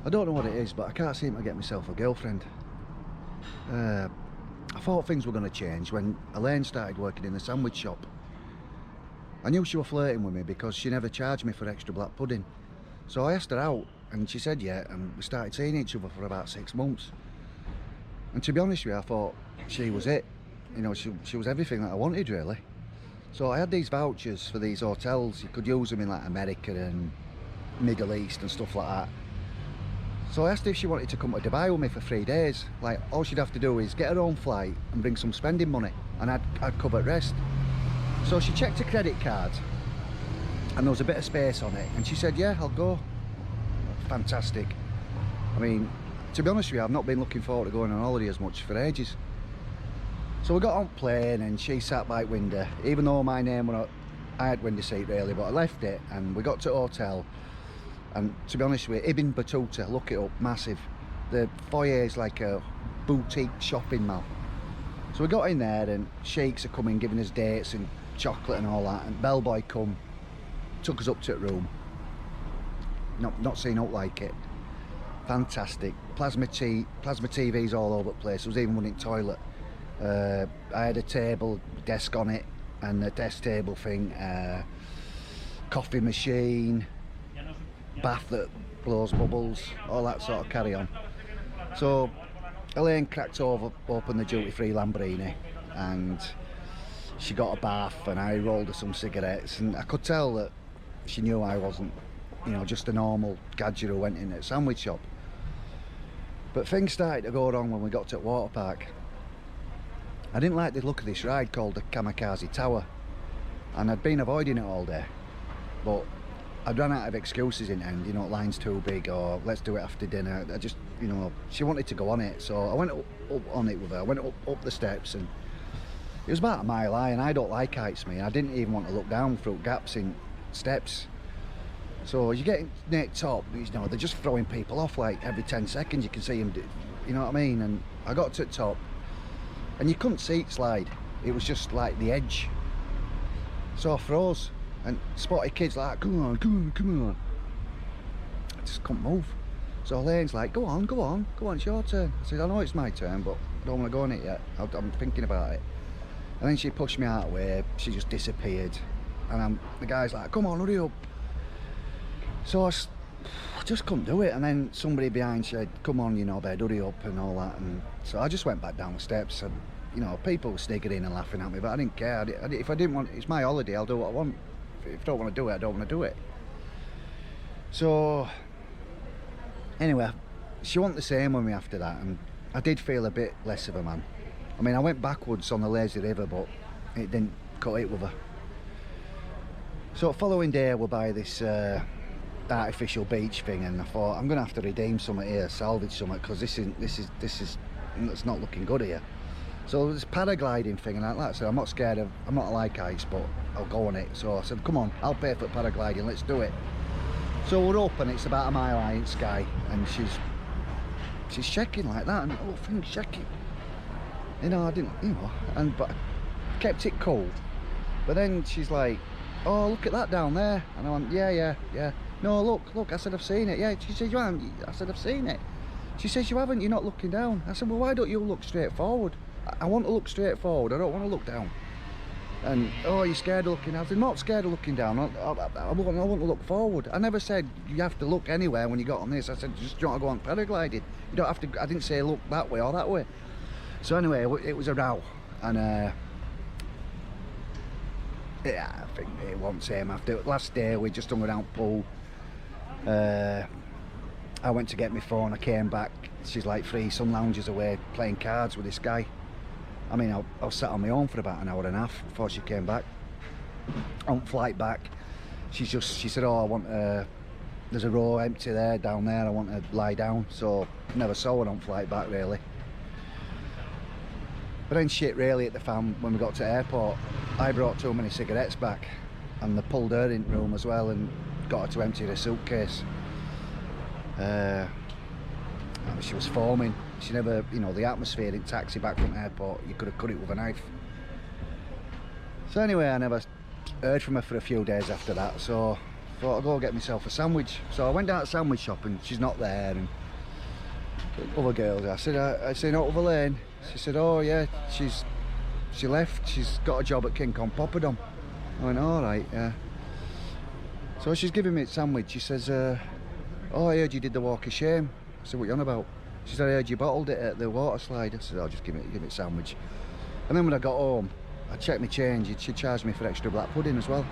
I don't know what it is, but I can't seem to get myself a girlfriend. I thought things were going to change when Elaine started working in the sandwich shop. I knew she was flirting with me because she never charged me for extra black pudding. So I asked her out and she said yeah, and we started seeing each other for about 6 months. And to be honest with you, I thought she was it. You know, she was everything that I wanted, really. So I had these vouchers for these hotels. You could use them in like America and Middle East and stuff like that. So I asked her if she wanted to come to Dubai with me for 3 days. Like, all she'd have to do is get her own flight and bring some spending money, and I'd cover the rest. So she checked her credit card and there was a bit of space on it, and she said yeah, I'll go. Fantastic. I mean, to be honest with you, I've not been looking forward to going on holiday as much for ages. So we got on plane and she sat by window, even though my name was not, I had window seat really, but I left it and we got to a hotel. And to be honest with you, Ibn Battuta, look it up, massive. The foyer is like a boutique shopping mall. So we got in there and sheiks are coming, giving us dates and chocolate and all that, and bellboy come, took us up to the room. Not seen out like it. Fantastic. Plasma TVs all over the place. There was even one in the toilet. I had a table, desk on it, and a desk table thing, coffee machine, bath that blows bubbles, all that sort of carry on. So Elaine cracked open the duty-free Lamborghini and she got a bath, and I rolled her some cigarettes, and I could tell that she knew I wasn't, you know, just a normal gadget who went in at a sandwich shop. But things started to go wrong when we got to the water park. I didn't like the look of this ride called the Kamikaze Tower, and I'd been avoiding it all day, but I'd run out of excuses in the end. You know, line's too big, or let's do it after dinner. I just, you know, she wanted to go on it, so I went up on it with her. I went up the steps, and it was about a mile high, and I don't like heights, me. I didn't even want to look down through gaps in steps. So you get near the top, you know, they're just throwing people off like every 10 seconds. You can see them, you know what I mean? And I got to the top, and you couldn't see it slide. It was just like the edge. So I froze and spotted kids like, come on, come on, come on. I just couldn't move. So Elaine's like, go on, it's your turn. I said, I know it's my turn, but I don't want to go on it yet. I'm thinking about it. And then she pushed me out of the way. She just disappeared. And the guy's like, come on, hurry up. So I just couldn't do it. And then somebody behind said, come on, you know, bed, hurry up and all that. And so I just went back down the steps, and, you know, people were sniggering and laughing at me, but I didn't care. If I didn't want, it's my holiday, I'll do what I want. If I don't want to do it, I don't want to do it. So anyway, she wasn't the same with me after that, and I did feel a bit less of a man. I mean, I went backwards on the lazy river, but it didn't cut it with her. So the following day we'll buy this artificial beach thing, and I thought I'm gonna have to redeem something here, salvage something, because this is it's not looking good here. So this paragliding thing and like that, so I'm not scared of, I'm not like heights, but I'll go on it. So I said, come on, I'll pay for paragliding, let's do it. So we're up and it's about a mile high in sky, and she's checking like that, and the whole thing's checking. You know, I didn't, you know, but I kept it cool. But then she's like, oh, look at that down there. And I went, yeah. No, look, I said, I've seen it. Yeah, she said, you haven't? I said, I've seen it. She says, you haven't, you're not looking down. I said, well, why don't you look straight forward? I want to look straight forward, I don't want to look down. And, oh, you're scared of looking down. I said, I'm not scared of looking down, I want to look forward. I never said you have to look anywhere when you got on this. I said, just do you want to go on paragliding? You don't have to, I didn't say look that way or that way. So anyway, it was a row, and yeah, I think it wasn't the same after. Last day we just hung around pool. I went to get my phone, I came back, she's like 3 sun lounges away playing cards with this guy. I mean, I was sat on my own for about an hour and a half before she came back. On flight back, she said, oh, I want there's a row empty there, down there, I want to lie down. So never saw her on flight back really. But then shit really at the fan when we got to the airport. I brought too many cigarettes back, and they pulled her in the room as well and got her to empty her suitcase. She was foaming. She never, you know, the atmosphere in taxi back from the airport, you could have cut it with a knife. So anyway, I never heard from her for a few days after that, so thought I'll go get myself a sandwich. So I went down to the sandwich shop and she's not there, and other girls. I said, out of the lane. She said, oh yeah, she left. She's got a job at King Kong Poppadom. I went, all right, yeah. So she's giving me a sandwich. She says, oh, I heard you did the walk of shame. I said, what you on about? She said, I heard you bottled it at the water slide. I said, I'll just give me a sandwich. And then when I got home, I checked my change. She charged me for extra black pudding as well.